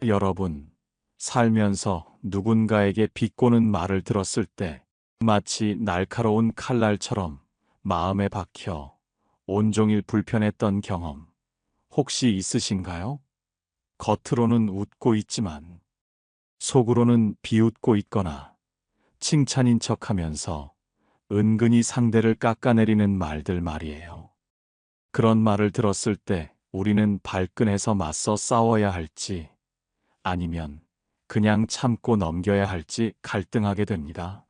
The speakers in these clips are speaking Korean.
여러분, 살면서 누군가에게 비꼬는 말을 들었을 때 마치 날카로운 칼날처럼 마음에 박혀 온종일 불편했던 경험 혹시 있으신가요? 겉으로는 웃고 있지만 속으로는 비웃고 있거나 칭찬인 척하면서 은근히 상대를 깎아내리는 말들 말이에요. 그런 말을 들었을 때 우리는 발끈해서 맞서 싸워야 할지 아니면 그냥 참고 넘겨야 할지 갈등하게 됩니다.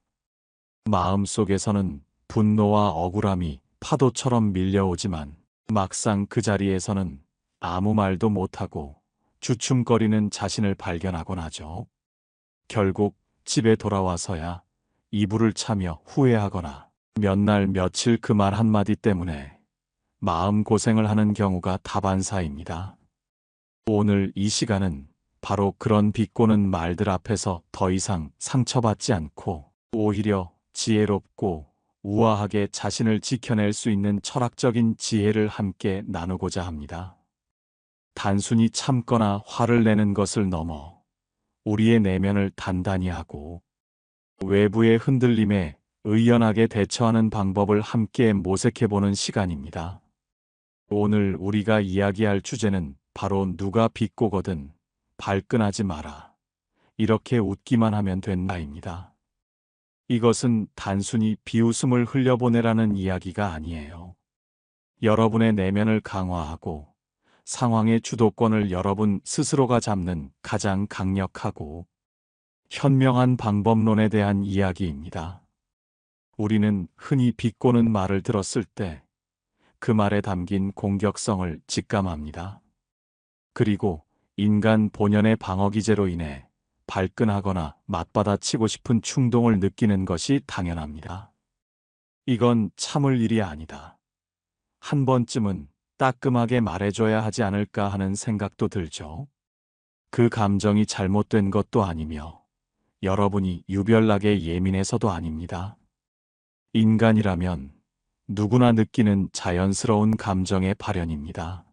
마음속에서는 분노와 억울함이 파도처럼 밀려오지만 막상 그 자리에서는 아무 말도 못하고 주춤거리는 자신을 발견하곤 하죠. 결국 집에 돌아와서야 이불을 차며 후회하거나 몇 날 며칠 그 말 한마디 때문에 마음고생을 하는 경우가 다반사입니다. 오늘 이 시간은 바로 그런 비꼬는 말들 앞에서 더 이상 상처받지 않고 오히려 지혜롭고 우아하게 자신을 지켜낼 수 있는 철학적인 지혜를 함께 나누고자 합니다. 단순히 참거나 화를 내는 것을 넘어 우리의 내면을 단단히 하고 외부의 흔들림에 의연하게 대처하는 방법을 함께 모색해보는 시간입니다. 오늘 우리가 이야기할 주제는 바로 누가 비꼬거든 발끈하지 마라. 이렇게 웃기만 하면 된다입니다. 이것은 단순히 비웃음을 흘려보내라는 이야기가 아니에요. 여러분의 내면을 강화하고 상황의 주도권을 여러분 스스로가 잡는 가장 강력하고 현명한 방법론에 대한 이야기입니다. 우리는 흔히 비꼬는 말을 들었을 때 그 말에 담긴 공격성을 직감합니다. 그리고 인간 본연의 방어기제로 인해 발끈하거나 맞받아치고 싶은 충동을 느끼는 것이 당연합니다. 이건 참을 일이 아니다. 한 번쯤은 따끔하게 말해줘야 하지 않을까 하는 생각도 들죠. 그 감정이 잘못된 것도 아니며 여러분이 유별나게 예민해서도 아닙니다. 인간이라면 누구나 느끼는 자연스러운 감정의 발현입니다.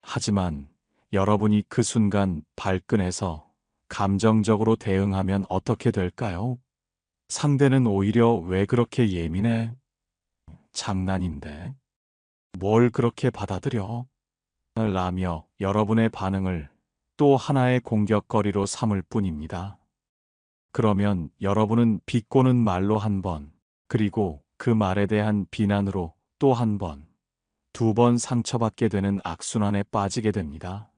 하지만 여러분이 그 순간 발끈해서 감정적으로 대응하면 어떻게 될까요? 상대는 오히려 왜 그렇게 예민해? 장난인데. 뭘 그렇게 받아들여? 라며 여러분의 반응을 또 하나의 공격거리로 삼을 뿐입니다. 그러면 여러분은 비꼬는 말로 한 번, 그리고 그 말에 대한 비난으로 또 한 번, 두 번 상처받게 되는 악순환에 빠지게 됩니다.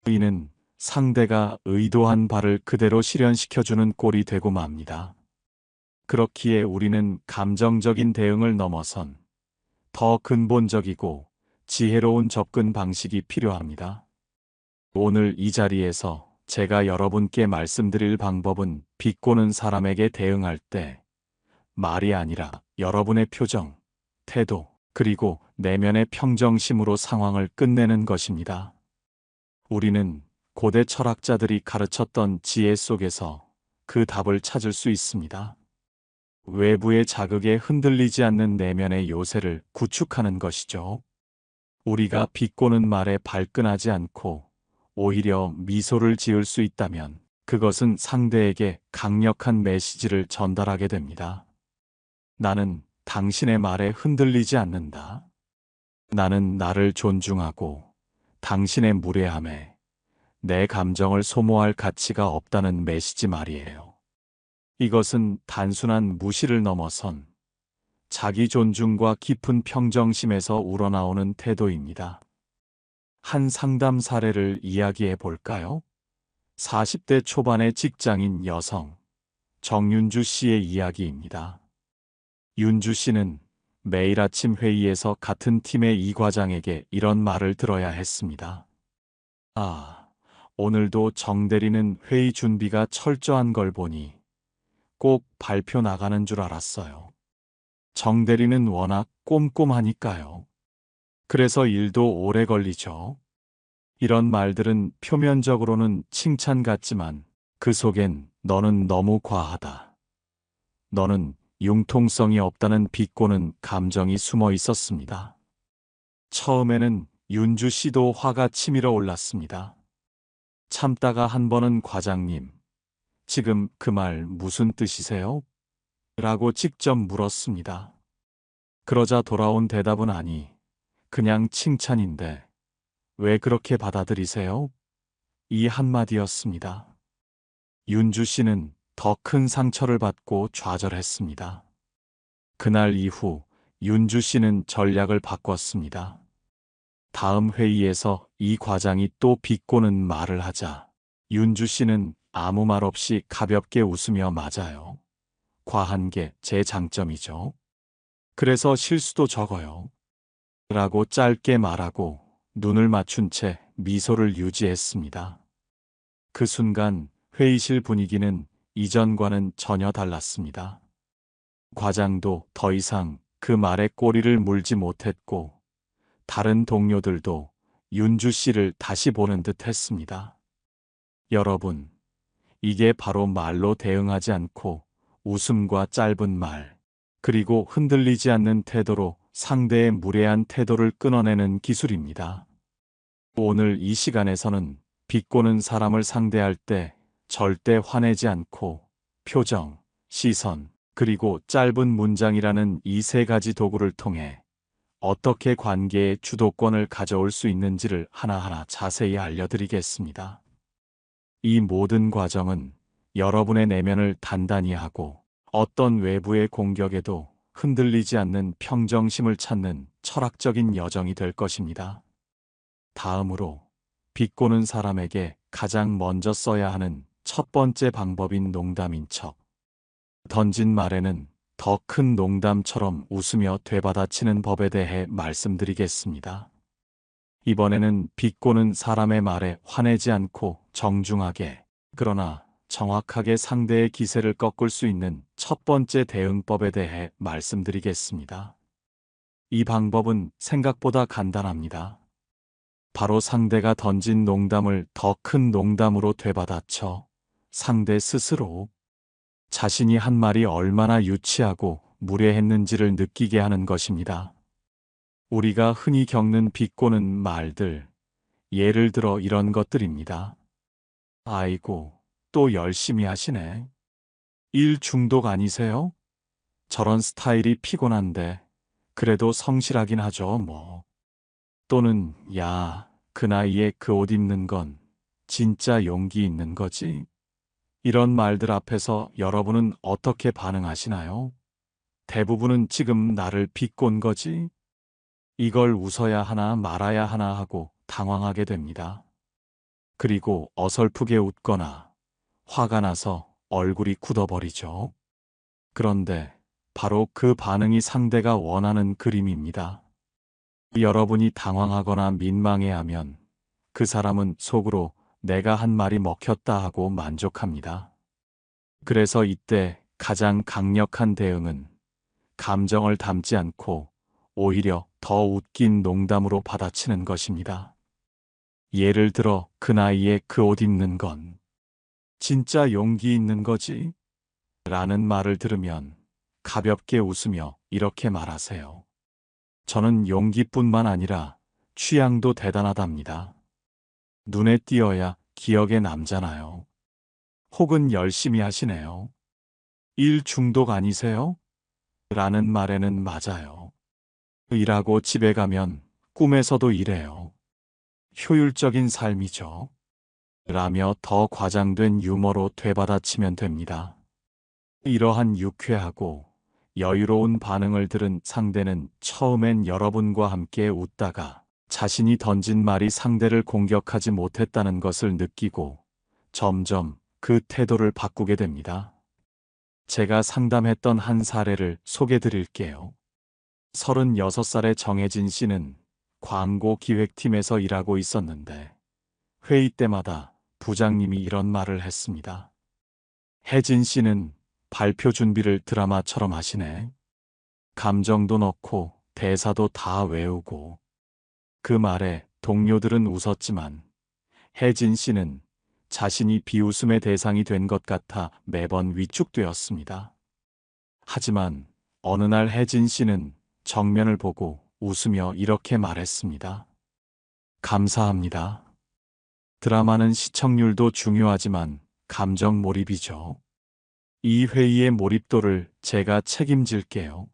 이는 상대가 의도한 바를 그대로 실현시켜주는 꼴이 되고 맙니다. 그렇기에 우리는 감정적인 대응을 넘어선 더 근본적이고 지혜로운 접근 방식이 필요합니다. 오늘 이 자리에서 제가 여러분께 말씀드릴 방법은 비꼬는 사람에게 대응할 때 말이 아니라 여러분의 표정, 태도, 그리고 내면의 평정심으로 상황을 끝내는 것입니다. 우리는 고대 철학자들이 가르쳤던 지혜 속에서 그 답을 찾을 수 있습니다. 외부의 자극에 흔들리지 않는 내면의 요새를 구축하는 것이죠. 우리가 비꼬는 말에 발끈하지 않고 오히려 미소를 지을 수 있다면 그것은 상대에게 강력한 메시지를 전달하게 됩니다. 나는 당신의 말에 흔들리지 않는다. 나는 나를 존중하고 당신의 무례함에 내 감정을 소모할 가치가 없다는 메시지 말이에요. 이것은 단순한 무시를 넘어선 자기 존중과 깊은 평정심에서 우러나오는 태도입니다. 한 상담 사례를 이야기해 볼까요? 40대 초반의 직장인 여성, 정윤주 씨의 이야기입니다. 윤주 씨는 매일 아침 회의에서 같은 팀의 이 과장에게 이런 말을 들어야 했습니다. 아, 오늘도 정 대리는 회의 준비가 철저한 걸 보니 꼭 발표 나가는 줄 알았어요. 정 대리는 워낙 꼼꼼하니까요. 그래서 일도 오래 걸리죠. 이런 말들은 표면적으로는 칭찬 같지만 그 속엔 너는 너무 과하다. 너는 융통성이 없다는 비꼬는 감정이 숨어 있었습니다. 처음에는 윤주 씨도 화가 치밀어 올랐습니다. 참다가 한 번은 과장님, 지금 그 말 무슨 뜻이세요? 라고 직접 물었습니다. 그러자 돌아온 대답은 아니, 그냥 칭찬인데 왜 그렇게 받아들이세요? 이 한마디였습니다. 윤주 씨는 더 큰 상처를 받고 좌절했습니다. 그날 이후 윤주 씨는 전략을 바꿨습니다. 다음 회의에서 이 과장이 또 비꼬는 말을 하자 윤주 씨는 아무 말 없이 가볍게 웃으며 맞아요. 과한 게 제 장점이죠. 그래서 실수도 적어요. 라고 짧게 말하고 눈을 맞춘 채 미소를 유지했습니다. 그 순간 회의실 분위기는 이전과는 전혀 달랐습니다. 과장도 더 이상 그 말에 꼬리를 물지 못했고 다른 동료들도 윤주 씨를 다시 보는 듯 했습니다. 여러분, 이게 바로 말로 대응하지 않고 웃음과 짧은 말, 그리고 흔들리지 않는 태도로 상대의 무례한 태도를 끊어내는 기술입니다. 오늘 이 시간에서는 비꼬는 사람을 상대할 때 절대 화내지 않고 표정, 시선, 그리고 짧은 문장이라는 이 세 가지 도구를 통해 어떻게 관계의 주도권을 가져올 수 있는지를 하나하나 자세히 알려드리겠습니다. 이 모든 과정은 여러분의 내면을 단단히 하고 어떤 외부의 공격에도 흔들리지 않는 평정심을 찾는 철학적인 여정이 될 것입니다. 다음으로 비꼬는 사람에게 가장 먼저 써야 하는 첫 번째 방법인 농담인 척. 던진 말에는 더 큰 농담처럼 웃으며 되받아치는 법에 대해 말씀드리겠습니다. 이번에는 비꼬는 사람의 말에 화내지 않고 정중하게, 그러나 정확하게 상대의 기세를 꺾을 수 있는 첫 번째 대응법에 대해 말씀드리겠습니다. 이 방법은 생각보다 간단합니다. 바로 상대가 던진 농담을 더 큰 농담으로 되받아쳐 상대 스스로 자신이 한 말이 얼마나 유치하고 무례했는지를 느끼게 하는 것입니다. 우리가 흔히 겪는 비꼬는 말들, 예를 들어 이런 것들입니다. 아이고, 또 열심히 하시네. 일 중독 아니세요? 저런 스타일이 피곤한데, 그래도 성실하긴 하죠, 뭐. 또는, 야, 그 나이에 그 옷 입는 건 진짜 용기 있는 거지? 이런 말들 앞에서 여러분은 어떻게 반응하시나요? 대부분은 지금 나를 비꼰 거지? 이걸 웃어야 하나 말아야 하나 하고 당황하게 됩니다. 그리고 어설프게 웃거나 화가 나서 얼굴이 굳어버리죠. 그런데 바로 그 반응이 상대가 원하는 그림입니다. 여러분이 당황하거나 민망해하면 그 사람은 속으로 내가 한 말이 먹혔다 하고 만족합니다. 그래서 이때 가장 강력한 대응은 감정을 담지 않고 오히려 더 웃긴 농담으로 받아치는 것입니다. 예를 들어 그 나이에 그 옷 입는 건 진짜 용기 있는 거지? 라는 말을 들으면 가볍게 웃으며 이렇게 말하세요. 저는 용기뿐만 아니라 취향도 대단하답니다. 눈에 띄어야 기억에 남잖아요. 혹은 열심히 하시네요. 일 중독 아니세요? 라는 말에는 맞아요. 일하고 집에 가면 꿈에서도 일해요. 효율적인 삶이죠. 라며 더 과장된 유머로 되받아치면 됩니다. 이러한 유쾌하고 여유로운 반응을 들은 상대는 처음엔 여러분과 함께 웃다가 자신이 던진 말이 상대를 공격하지 못했다는 것을 느끼고 점점 그 태도를 바꾸게 됩니다. 제가 상담했던 한 사례를 소개해 드릴게요. 36살의 정혜진 씨는 광고 기획팀에서 일하고 있었는데 회의 때마다 부장님이 이런 말을 했습니다. 혜진 씨는 발표 준비를 드라마처럼 하시네. 감정도 넣고 대사도 다 외우고. 그 말에 동료들은 웃었지만 혜진 씨는 자신이 비웃음의 대상이 된 것 같아 매번 위축되었습니다. 하지만 어느 날 혜진 씨는 정면을 보고 웃으며 이렇게 말했습니다. 감사합니다. 드라마는 시청률도 중요하지만 감정 몰입이죠. 이 회의의 몰입도를 제가 책임질게요.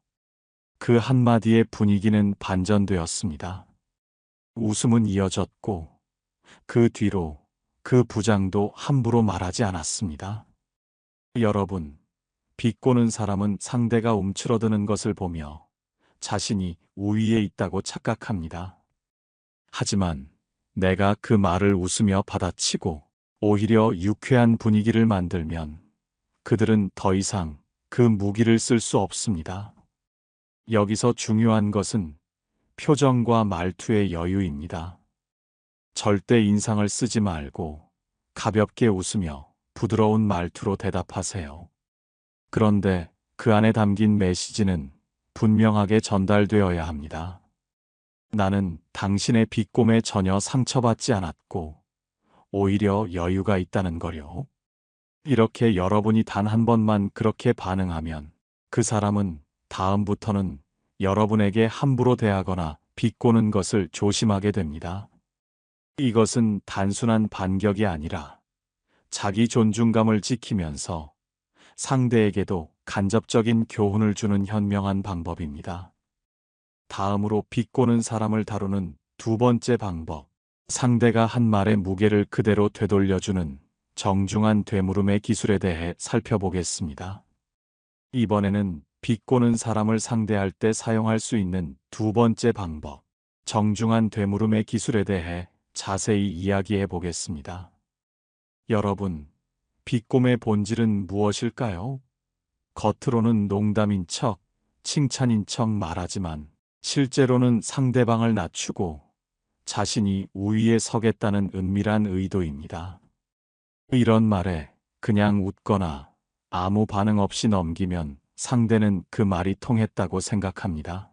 그 한마디에 분위기는 반전되었습니다. 웃음은 이어졌고 그 뒤로 그 부장도 함부로 말하지 않았습니다. 여러분, 비꼬는 사람은 상대가 움츠러드는 것을 보며 자신이 우위에 있다고 착각합니다. 하지만 내가 그 말을 웃으며 받아치고 오히려 유쾌한 분위기를 만들면 그들은 더 이상 그 무기를 쓸 수 없습니다. 여기서 중요한 것은 표정과 말투의 여유입니다. 절대 인상을 쓰지 말고 가볍게 웃으며 부드러운 말투로 대답하세요. 그런데 그 안에 담긴 메시지는 분명하게 전달되어야 합니다. 나는 당신의 비꼼에 전혀 상처받지 않았고 오히려 여유가 있다는 거요. 이렇게 여러분이 단 한 번만 그렇게 반응하면 그 사람은 다음부터는 여러분에게 함부로 대하거나 비꼬는 것을 조심하게 됩니다. 이것은 단순한 반격이 아니라 자기 존중감을 지키면서 상대에게도 간접적인 교훈을 주는 현명한 방법입니다. 다음으로 비꼬는 사람을 다루는 두 번째 방법, 상대가 한 말의 무게를 그대로 되돌려주는 정중한 되물음의 기술에 대해 살펴보겠습니다. 이번에는 비꼬는 사람을 상대할 때 사용할 수 있는 두 번째 방법, 정중한 되물음의 기술에 대해 자세히 이야기해 보겠습니다. 여러분, 비꼼의 본질은 무엇일까요? 겉으로는 농담인 척, 칭찬인 척 말하지만 실제로는 상대방을 낮추고 자신이 우위에 서겠다는 은밀한 의도입니다. 이런 말에 그냥 웃거나 아무 반응 없이 넘기면 상대는 그 말이 통했다고 생각합니다.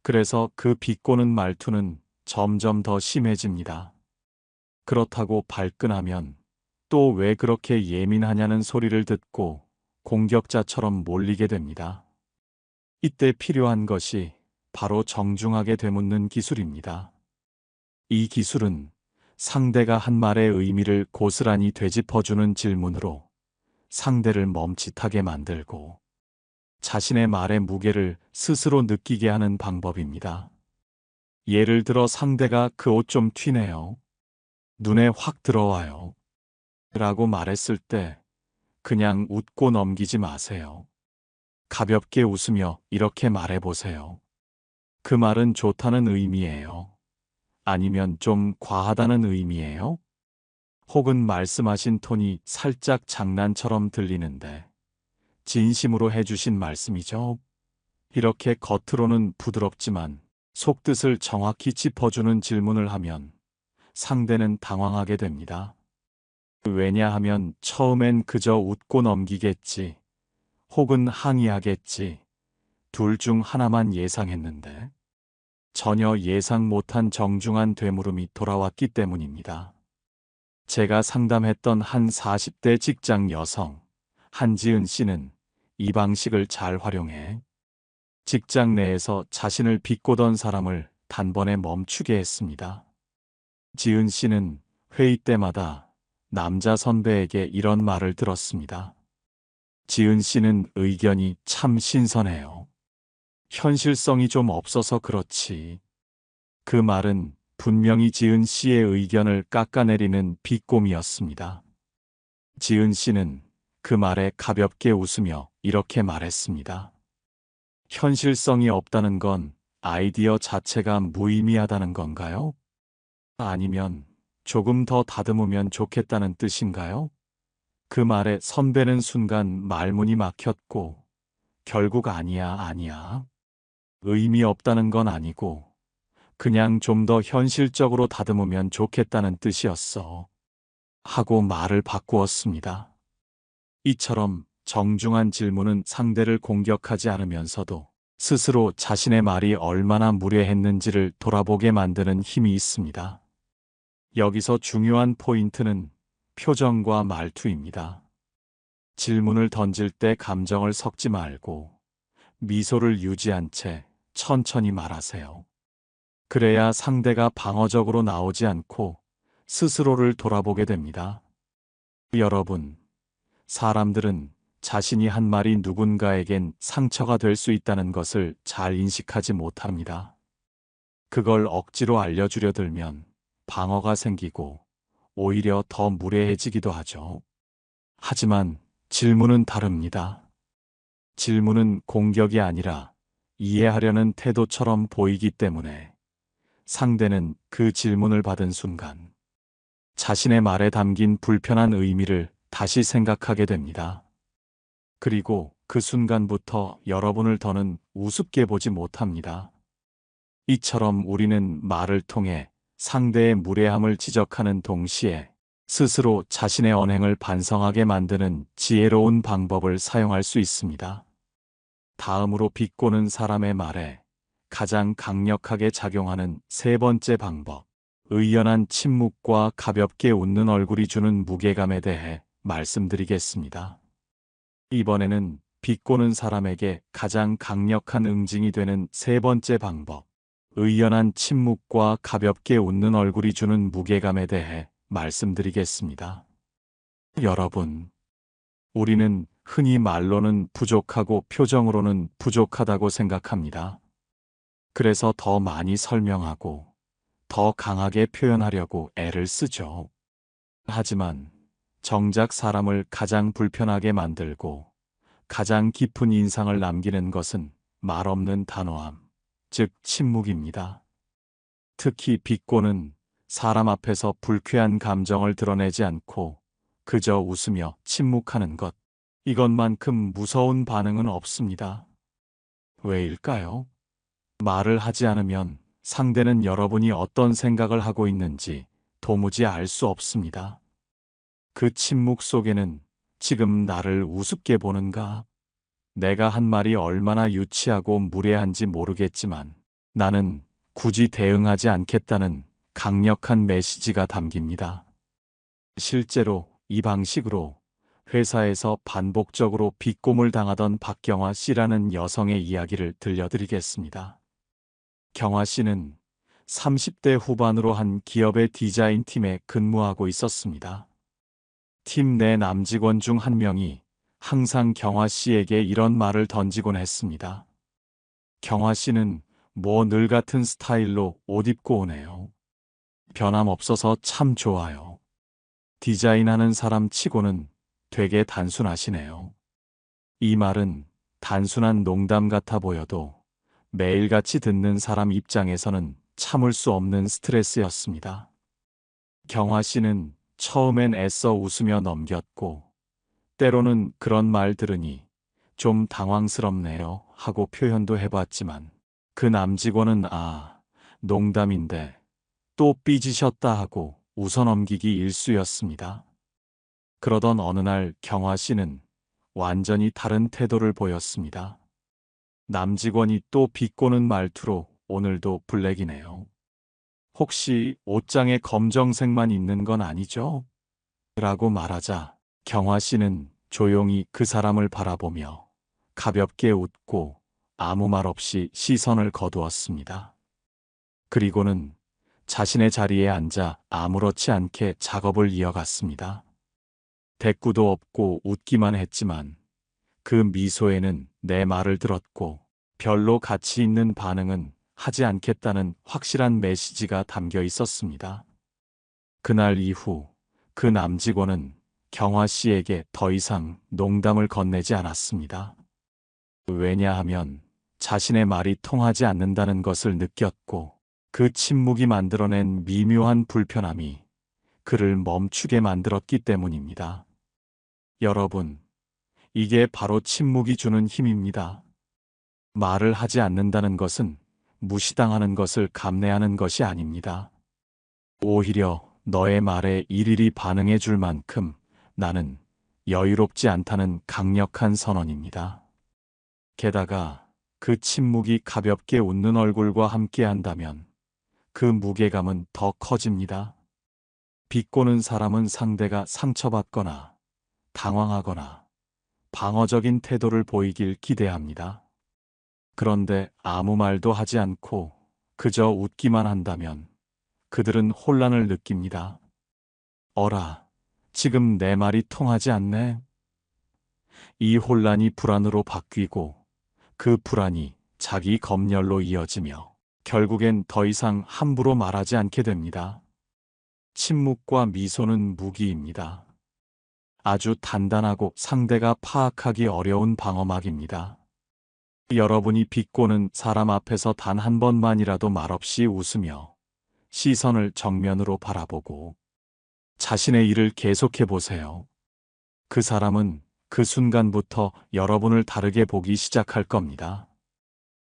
그래서 그 비꼬는 말투는 점점 더 심해집니다. 그렇다고 발끈하면 또 왜 그렇게 예민하냐는 소리를 듣고 공격자처럼 몰리게 됩니다. 이때 필요한 것이 바로 정중하게 되묻는 기술입니다. 이 기술은 상대가 한 말의 의미를 고스란히 되짚어주는 질문으로 상대를 멈칫하게 만들고 자신의 말의 무게를 스스로 느끼게 하는 방법입니다. 예를 들어 상대가 그 옷 좀 튀네요. 눈에 확 들어와요. 라고 말했을 때 그냥 웃고 넘기지 마세요. 가볍게 웃으며 이렇게 말해보세요. 그 말은 좋다는 의미예요. 아니면 좀 과하다는 의미예요? 혹은 말씀하신 톤이 살짝 장난처럼 들리는데 진심으로 해주신 말씀이죠? 이렇게 겉으로는 부드럽지만 속뜻을 정확히 짚어주는 질문을 하면 상대는 당황하게 됩니다. 왜냐하면 처음엔 그저 웃고 넘기겠지, 혹은 항의하겠지, 둘 중 하나만 예상했는데 전혀 예상 못한 정중한 되물음이 돌아왔기 때문입니다. 제가 상담했던 한 40대 직장 여성, 한지은 씨는 이 방식을 잘 활용해 직장 내에서 자신을 비꼬던 사람을 단번에 멈추게 했습니다. 지은 씨는 회의 때마다 남자 선배에게 이런 말을 들었습니다. 지은 씨는 의견이 참 신선해요. 현실성이 좀 없어서 그렇지. 그 말은 분명히 지은 씨의 의견을 깎아내리는 비꼼이었습니다. 지은 씨는 그 말에 가볍게 웃으며 이렇게 말했습니다. 현실성이 없다는 건 아이디어 자체가 무의미하다는 건가요? 아니면 조금 더 다듬으면 좋겠다는 뜻인가요? 그 말에 선배는 순간 말문이 막혔고 결국 아니야. 의미 없다는 건 아니고 그냥 좀 더 현실적으로 다듬으면 좋겠다는 뜻이었어. 하고 말을 바꾸었습니다. 이처럼 정중한 질문은 상대를 공격하지 않으면서도 스스로 자신의 말이 얼마나 무례했는지를 돌아보게 만드는 힘이 있습니다. 여기서 중요한 포인트는 표정과 말투입니다. 질문을 던질 때 감정을 섞지 말고 미소를 유지한 채 천천히 말하세요. 그래야 상대가 방어적으로 나오지 않고 스스로를 돌아보게 됩니다. 여러분, 사람들은 자신이 한 말이 누군가에겐 상처가 될 수 있다는 것을 잘 인식하지 못합니다. 그걸 억지로 알려주려 들면 방어가 생기고 오히려 더 무례해지기도 하죠. 하지만 질문은 다릅니다. 질문은 공격이 아니라 이해하려는 태도처럼 보이기 때문에 상대는 그 질문을 받은 순간 자신의 말에 담긴 불편한 의미를 다시 생각하게 됩니다. 그리고 그 순간부터 여러분을 더는 우습게 보지 못합니다. 이처럼 우리는 말을 통해 상대의 무례함을 지적하는 동시에 스스로 자신의 언행을 반성하게 만드는 지혜로운 방법을 사용할 수 있습니다. 다음으로 비꼬는 사람의 말에 가장 강력하게 작용하는 세 번째 방법, 의연한 침묵과 가볍게 웃는 얼굴이 주는 무게감에 대해 말씀드리겠습니다. 이번에는 비꼬는 사람에게 가장 강력한 응징이 되는 세 번째 방법, 의연한 침묵과 가볍게 웃는 얼굴이 주는 무게감에 대해 말씀드리겠습니다. 여러분, 우리는 흔히 말로는 부족하고 표정으로는 부족하다고 생각합니다. 그래서 더 많이 설명하고 더 강하게 표현하려고 애를 쓰죠. 하지만 정작 사람을 가장 불편하게 만들고 가장 깊은 인상을 남기는 것은 말없는 단호함, 즉 침묵입니다. 특히 비꼬는 사람 앞에서 불쾌한 감정을 드러내지 않고 그저 웃으며 침묵하는 것, 이것만큼 무서운 반응은 없습니다. 왜일까요? 말을 하지 않으면 상대는 여러분이 어떤 생각을 하고 있는지 도무지 알 수 없습니다. 그 침묵 속에는 지금 나를 우습게 보는가? 내가 한 말이 얼마나 유치하고 무례한지 모르겠지만 나는 굳이 대응하지 않겠다는 강력한 메시지가 담깁니다. 실제로 이 방식으로 회사에서 반복적으로 비꼼을 당하던 박경화 씨라는 여성의 이야기를 들려드리겠습니다. 경화 씨는 30대 후반으로 한 기업의 디자인 팀에 근무하고 있었습니다. 팀 내 남직원 중 한 명이 항상 경화 씨에게 이런 말을 던지곤 했습니다. 경화 씨는 뭐 늘 같은 스타일로 옷 입고 오네요. 변함없어서 참 좋아요. 디자인하는 사람 치고는 되게 단순하시네요. 이 말은 단순한 농담 같아 보여도 매일같이 듣는 사람 입장에서는 참을 수 없는 스트레스였습니다. 경화 씨는 처음엔 애써 웃으며 넘겼고 때로는 그런 말 들으니 좀 당황스럽네요 하고 표현도 해봤지만 그 남직원은 농담인데 또 삐지셨다 하고 웃어넘기기 일쑤였습니다. 그러던 어느 날 경화 씨는 완전히 다른 태도를 보였습니다. 남직원이 또 비꼬는 말투로 오늘도 블랙이네요. 혹시 옷장에 검정색만 있는 건 아니죠? 라고 말하자 경화 씨는 조용히 그 사람을 바라보며 가볍게 웃고 아무 말 없이 시선을 거두었습니다. 그리고는 자신의 자리에 앉아 아무렇지 않게 작업을 이어갔습니다. 대꾸도 없고 웃기만 했지만 그 미소에는 내 말을 들었고 별로 가치 있는 반응은 하지 않겠다는 확실한 메시지가 담겨 있었습니다. 그날 이후 그 남직원은 경화 씨에게 더 이상 농담을 건네지 않았습니다. 왜냐하면 자신의 말이 통하지 않는다는 것을 느꼈고 그 침묵이 만들어낸 미묘한 불편함이 그를 멈추게 만들었기 때문입니다. 여러분, 이게 바로 침묵이 주는 힘입니다. 말을 하지 않는다는 것은 무시당하는 것을 감내하는 것이 아닙니다. 오히려 너의 말에 일일이 반응해 줄 만큼 나는 여유롭지 않다는 강력한 선언입니다. 게다가 그 침묵이 가볍게 웃는 얼굴과 함께 한다면 그 무게감은 더 커집니다. 비꼬는 사람은 상대가 상처받거나 당황하거나 방어적인 태도를 보이길 기대합니다. 그런데 아무 말도 하지 않고 그저 웃기만 한다면 그들은 혼란을 느낍니다. 어라, 지금 내 말이 통하지 않네. 이 혼란이 불안으로 바뀌고 그 불안이 자기 검열로 이어지며 결국엔 더 이상 함부로 말하지 않게 됩니다. 침묵과 미소는 무기입니다. 아주 단단하고 상대가 파악하기 어려운 방어막입니다. 여러분이 비꼬는 사람 앞에서 단 한 번만이라도 말없이 웃으며 시선을 정면으로 바라보고 자신의 일을 계속해 보세요. 그 사람은 그 순간부터 여러분을 다르게 보기 시작할 겁니다.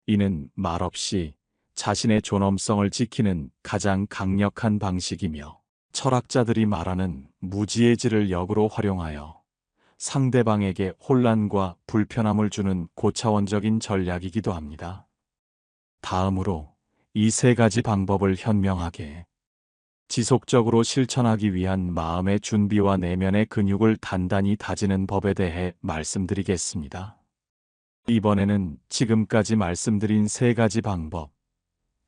이는 말없이 자신의 존엄성을 지키는 가장 강력한 방식이며 철학자들이 말하는 무지의 질을 역으로 활용하여 상대방에게 혼란과 불편함을 주는 고차원적인 전략이기도 합니다. 다음으로 이 세 가지 방법을 현명하게 지속적으로 실천하기 위한 마음의 준비와 내면의 근육을 단단히 다지는 법에 대해 말씀드리겠습니다. 이번에는 지금까지 말씀드린 세 가지 방법,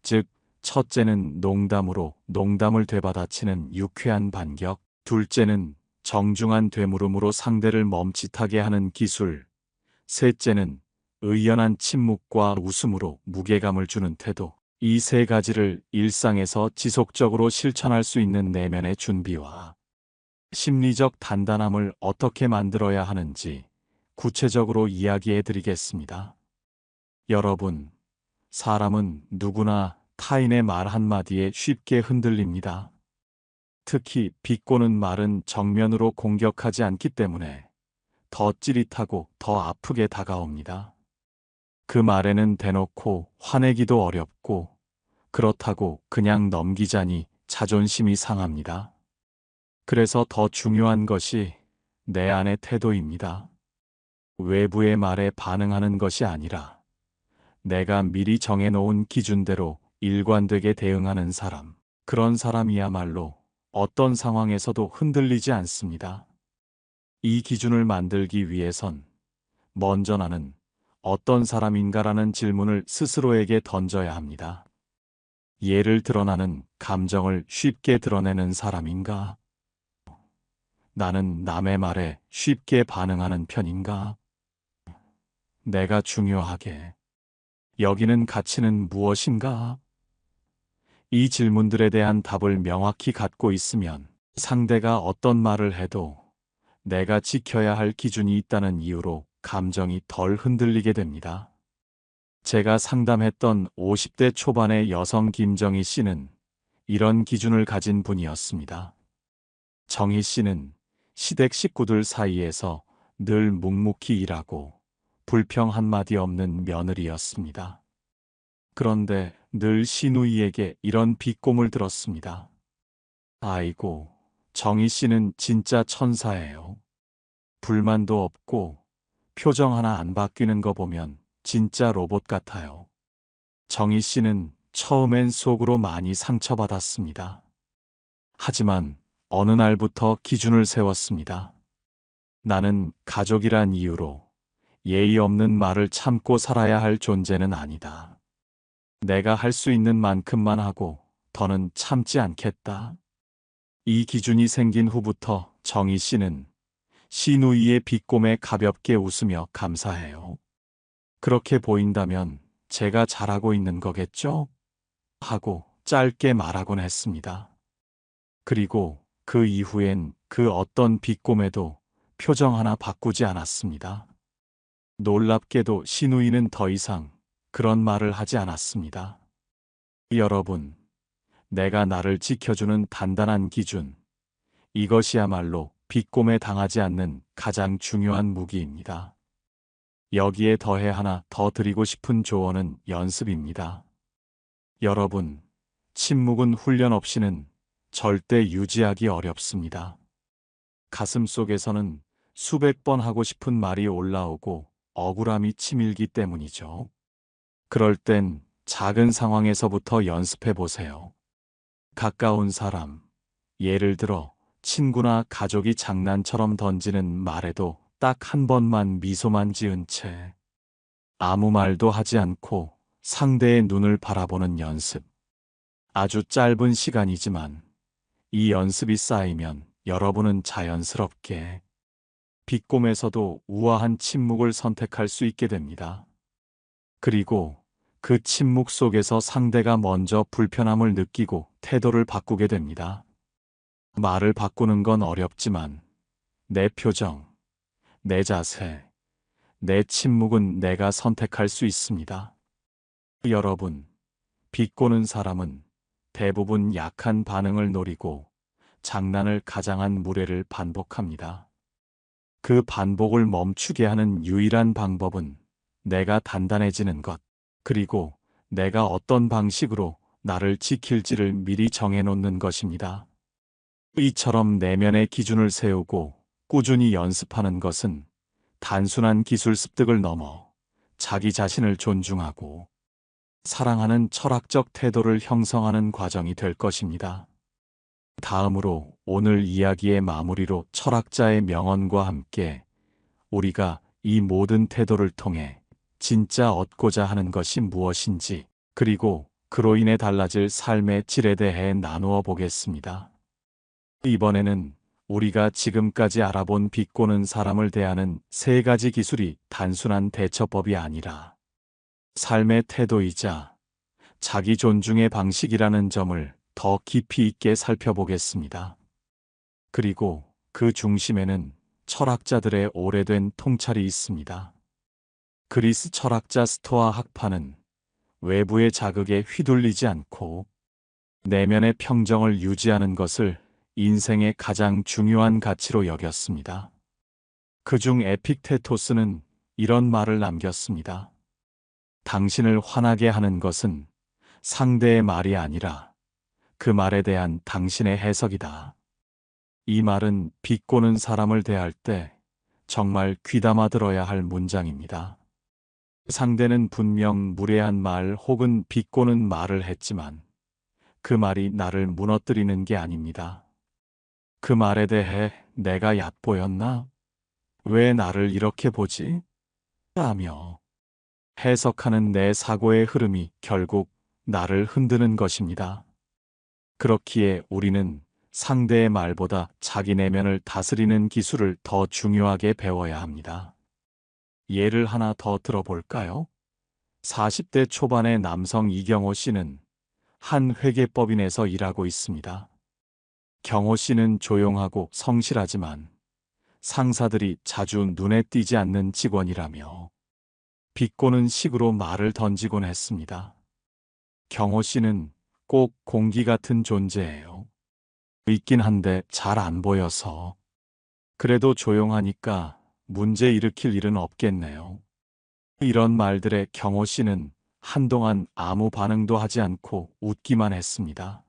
즉 첫째는 농담으로 농담을 되받아치는 유쾌한 반격, 둘째는 정중한 되물음으로 상대를 멈칫하게 하는 기술, 셋째는 의연한 침묵과 웃음으로 무게감을 주는 태도. 이 세 가지를 일상에서 지속적으로 실천할 수 있는 내면의 준비와 심리적 단단함을 어떻게 만들어야 하는지 구체적으로 이야기해 드리겠습니다. 여러분, 사람은 누구나 타인의 말 한마디에 쉽게 흔들립니다. 특히 비꼬는 말은 정면으로 공격하지 않기 때문에 더 찌릿하고 더 아프게 다가옵니다. 그 말에는 대놓고 화내기도 어렵고 그렇다고 그냥 넘기자니 자존심이 상합니다. 그래서 더 중요한 것이 내 안의 태도입니다. 외부의 말에 반응하는 것이 아니라 내가 미리 정해놓은 기준대로 일관되게 대응하는 사람. 그런 사람이야말로 어떤 상황에서도 흔들리지 않습니다. 이 기준을 만들기 위해선 먼저 나는 어떤 사람인가라는 질문을 스스로에게 던져야 합니다. 예를 들어 나는 감정을 쉽게 드러내는 사람인가? 나는 남의 말에 쉽게 반응하는 편인가? 내가 중요하게 여기는 가치는 무엇인가? 이 질문들에 대한 답을 명확히 갖고 있으면 상대가 어떤 말을 해도 내가 지켜야 할 기준이 있다는 이유로 감정이 덜 흔들리게 됩니다. 제가 상담했던 50대 초반의 여성 김정희 씨는 이런 기준을 가진 분이었습니다. 정희 씨는 시댁 식구들 사이에서 늘 묵묵히 일하고 불평 한마디 없는 며느리였습니다. 그런데 늘 시누이에게 이런 비꼼을 들었습니다. 아이고, 정희 씨는 진짜 천사예요. 불만도 없고 표정 하나 안 바뀌는 거 보면 진짜 로봇 같아요. 정희 씨는 처음엔 속으로 많이 상처받았습니다. 하지만 어느 날부터 기준을 세웠습니다. 나는 가족이란 이유로 예의 없는 말을 참고 살아야 할 존재는 아니다. 내가 할 수 있는 만큼만 하고 더는 참지 않겠다. 이 기준이 생긴 후부터 정희 씨는 시누이의 비꼼에 가볍게 웃으며 감사해요. 그렇게 보인다면 제가 잘하고 있는 거겠죠? 하고 짧게 말하곤 했습니다. 그리고 그 이후엔 그 어떤 비꼼에도 표정 하나 바꾸지 않았습니다. 놀랍게도 시누이는 더 이상 그런 말을 하지 않았습니다. 여러분, 내가 나를 지켜주는 단단한 기준, 이것이야말로 비꼼에 당하지 않는 가장 중요한 무기입니다. 여기에 더해 하나 더 드리고 싶은 조언은 연습입니다. 여러분, 침묵은 훈련 없이는 절대 유지하기 어렵습니다. 가슴 속에서는 수백 번 하고 싶은 말이 올라오고 억울함이 치밀기 때문이죠. 그럴 땐 작은 상황에서부터 연습해 보세요. 가까운 사람, 예를 들어 친구나 가족이 장난처럼 던지는 말에도 딱 한 번만 미소만 지은 채 아무 말도 하지 않고 상대의 눈을 바라보는 연습. 아주 짧은 시간이지만 이 연습이 쌓이면 여러분은 자연스럽게 비꼼에서도 우아한 침묵을 선택할 수 있게 됩니다. 그리고 그 침묵 속에서 상대가 먼저 불편함을 느끼고 태도를 바꾸게 됩니다. 말을 바꾸는 건 어렵지만 내 표정, 내 자세, 내 침묵은 내가 선택할 수 있습니다. 여러분, 비꼬는 사람은 대부분 약한 반응을 노리고 장난을 가장한 무례를 반복합니다. 그 반복을 멈추게 하는 유일한 방법은 내가 단단해지는 것, 그리고 내가 어떤 방식으로 나를 지킬지를 미리 정해놓는 것입니다. 이처럼 내면의 기준을 세우고 꾸준히 연습하는 것은 단순한 기술 습득을 넘어 자기 자신을 존중하고 사랑하는 철학적 태도를 형성하는 과정이 될 것입니다. 다음으로 오늘 이야기의 마무리로 철학자의 명언과 함께 우리가 이 모든 태도를 통해 진짜 얻고자 하는 것이 무엇인지, 그리고 그로 인해 달라질 삶의 질에 대해 나누어 보겠습니다. 이번에는 우리가 지금까지 알아본 비꼬는 사람을 대하는 3가지 기술이 단순한 대처법이 아니라 삶의 태도이자 자기 존중의 방식이라는 점을 더 깊이 있게 살펴보겠습니다. 그리고 그 중심에는 철학자들의 오래된 통찰이 있습니다. 그리스 철학자 스토아 학파는 외부의 자극에 휘둘리지 않고 내면의 평정을 유지하는 것을 인생의 가장 중요한 가치로 여겼습니다. 그중 에픽테토스는 이런 말을 남겼습니다. 당신을 화나게 하는 것은 상대의 말이 아니라 그 말에 대한 당신의 해석이다. 이 말은 비꼬는 사람을 대할 때 정말 귀담아 들어야 할 문장입니다. 상대는 분명 무례한 말 혹은 비꼬는 말을 했지만 그 말이 나를 무너뜨리는 게 아닙니다. 그 말에 대해 내가 얕보였나? 왜 나를 이렇게 보지? 라며 해석하는 내 사고의 흐름이 결국 나를 흔드는 것입니다. 그렇기에 우리는 상대의 말보다 자기 내면을 다스리는 기술을 더 중요하게 배워야 합니다. 예를 하나 더 들어볼까요? 40대 초반의 남성 이경호 씨는 한 회계법인에서 일하고 있습니다. 경호 씨는 조용하고 성실하지만 상사들이 자주 눈에 띄지 않는 직원이라며 비꼬는 식으로 말을 던지곤 했습니다. 경호 씨는 꼭 공기 같은 존재예요. 있긴 한데 잘 안 보여서. 그래도 조용하니까 문제 일으킬 일은 없겠네요. 이런 말들에 경호 씨는 한동안 아무 반응도 하지 않고 웃기만 했습니다.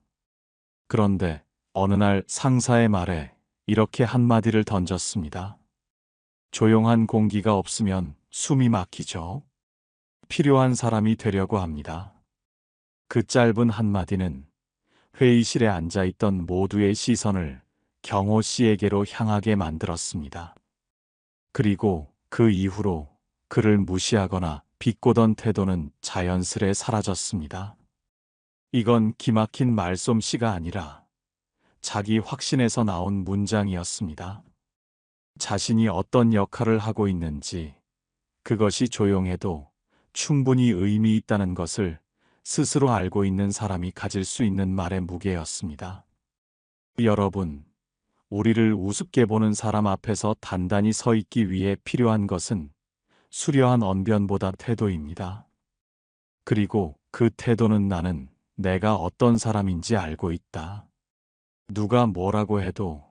그런데 어느 날 상사의 말에 이렇게 한마디를 던졌습니다. 조용한 공기가 없으면 숨이 막히죠. 필요한 사람이 되려고 합니다. 그 짧은 한마디는 회의실에 앉아있던 모두의 시선을 경호 씨에게로 향하게 만들었습니다. 그리고 그 이후로 그를 무시하거나 비꼬던 태도는 자연스레 사라졌습니다. 이건 기막힌 말솜씨가 아니라 자기 확신에서 나온 문장이었습니다. 자신이 어떤 역할을 하고 있는지, 그것이 조용해도 충분히 의미 있다는 것을 스스로 알고 있는 사람이 가질 수 있는 말의 무게였습니다. 여러분, 우리를 우습게 보는 사람 앞에서 단단히 서 있기 위해 필요한 것은 수려한 언변보다 태도입니다. 그리고 그 태도는 나는 내가 어떤 사람인지 알고 있다. 누가 뭐라고 해도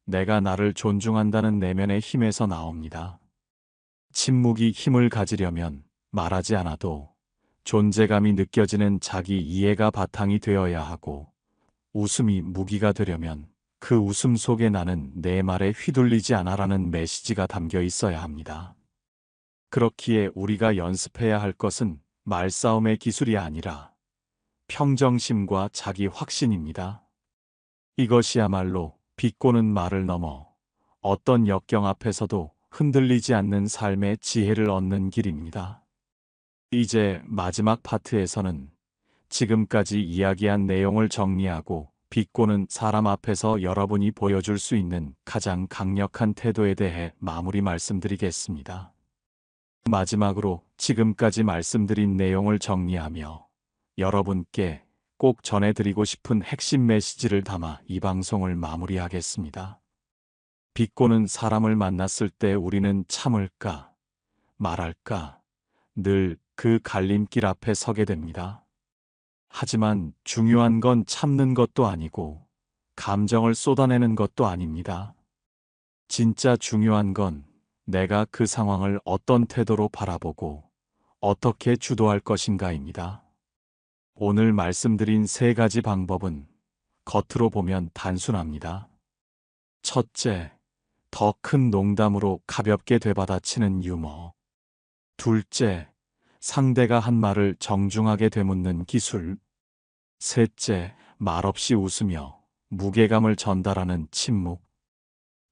내가 나를 존중한다는 내면의 힘에서 나옵니다. 침묵이 힘을 가지려면 말하지 않아도 존재감이 느껴지는 자기 이해가 바탕이 되어야 하고, 웃음이 무기가 되려면 그 웃음 속에 나는 내 말에 휘둘리지 않아라는 메시지가 담겨 있어야 합니다. 그렇기에 우리가 연습해야 할 것은 말싸움의 기술이 아니라 평정심과 자기 확신입니다. 이것이야말로 비꼬는 말을 넘어 어떤 역경 앞에서도 흔들리지 않는 삶의 지혜를 얻는 길입니다. 이제 마지막 파트에서는 지금까지 이야기한 내용을 정리하고 비꼬는 사람 앞에서 여러분이 보여줄 수 있는 가장 강력한 태도에 대해 마무리 말씀드리겠습니다. 마지막으로 지금까지 말씀드린 내용을 정리하며 여러분께 꼭 전해드리고 싶은 핵심 메시지를 담아 이 방송을 마무리하겠습니다. 비꼬는 사람을 만났을 때 우리는 참을까, 말할까, 늘 그 갈림길 앞에 서게 됩니다. 하지만 중요한 건 참는 것도 아니고 감정을 쏟아내는 것도 아닙니다. 진짜 중요한 건 내가 그 상황을 어떤 태도로 바라보고 어떻게 주도할 것인가입니다. 오늘 말씀드린 3가지 방법은 겉으로 보면 단순합니다. 첫째, 더 큰 농담으로 가볍게 되받아치는 유머. 둘째, 상대가 한 말을 정중하게 되묻는 기술. 셋째, 말없이 웃으며 무게감을 전달하는 침묵.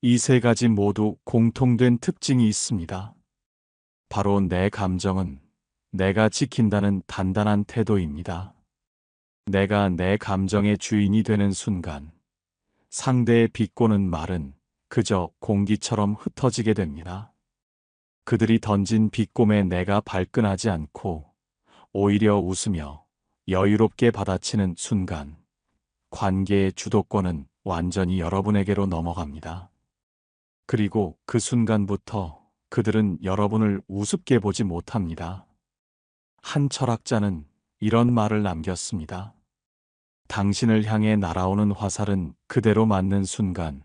이 3가지 모두 공통된 특징이 있습니다. 바로 내 감정은 내가 지킨다는 단단한 태도입니다. 내가 내 감정의 주인이 되는 순간 상대의 비꼬는 말은 그저 공기처럼 흩어지게 됩니다. 그들이 던진 비꼼에 내가 발끈하지 않고 오히려 웃으며 여유롭게 받아치는 순간 관계의 주도권은 완전히 여러분에게로 넘어갑니다. 그리고 그 순간부터 그들은 여러분을 우습게 보지 못합니다. 한 철학자는 이런 말을 남겼습니다. 당신을 향해 날아오는 화살은 그대로 맞는 순간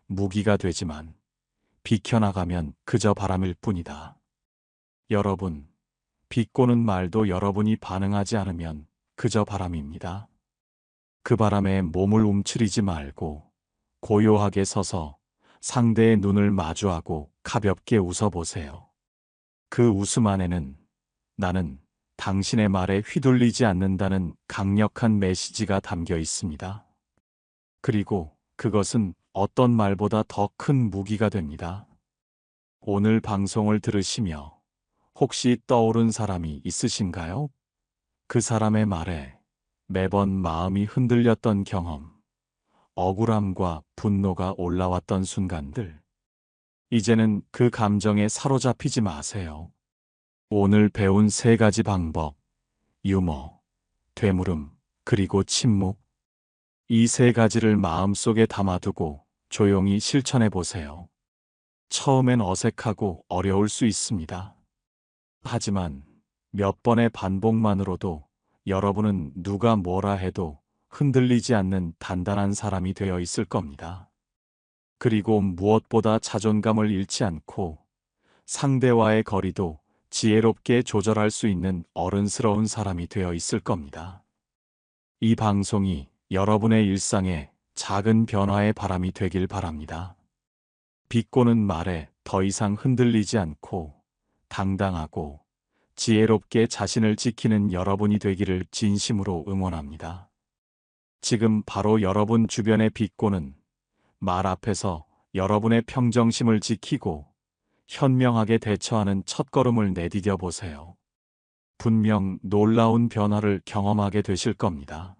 무기가 되지만 비켜나가면 그저 바람일 뿐이다. 여러분, 비꼬는 말도 여러분이 반응하지 않으면 그저 바람입니다. 그 바람에 몸을 움츠리지 말고 고요하게 서서 상대의 눈을 마주하고 가볍게 웃어보세요. 그 웃음 안에는 나는 당신의 말에 휘둘리지 않는다는 강력한 메시지가 담겨 있습니다. 그리고 그것은 어떤 말보다 더 큰 무기가 됩니다. 오늘 방송을 들으시며 혹시 떠오른 사람이 있으신가요? 그 사람의 말에 매번 마음이 흔들렸던 경험, 억울함과 분노가 올라왔던 순간들. 이제는 그 감정에 사로잡히지 마세요. 오늘 배운 3가지 방법, 유머, 되물음, 그리고 침묵. 이 3가지를 마음속에 담아두고 조용히 실천해 보세요. 처음엔 어색하고 어려울 수 있습니다. 하지만 몇 번의 반복만으로도 여러분은 누가 뭐라 해도 흔들리지 않는 단단한 사람이 되어 있을 겁니다. 그리고 무엇보다 자존감을 잃지 않고 상대와의 거리도 지혜롭게 조절할 수 있는 어른스러운 사람이 되어 있을 겁니다. 이 방송이 여러분의 일상에 작은 변화의 바람이 되길 바랍니다. 비꼬는 말에 더 이상 흔들리지 않고 당당하고 지혜롭게 자신을 지키는 여러분이 되기를 진심으로 응원합니다. 지금 바로 여러분 주변의 비꼬는 말 앞에서 여러분의 평정심을 지키고 현명하게 대처하는 첫걸음을 내디뎌 보세요. 분명 놀라운 변화를 경험하게 되실 겁니다.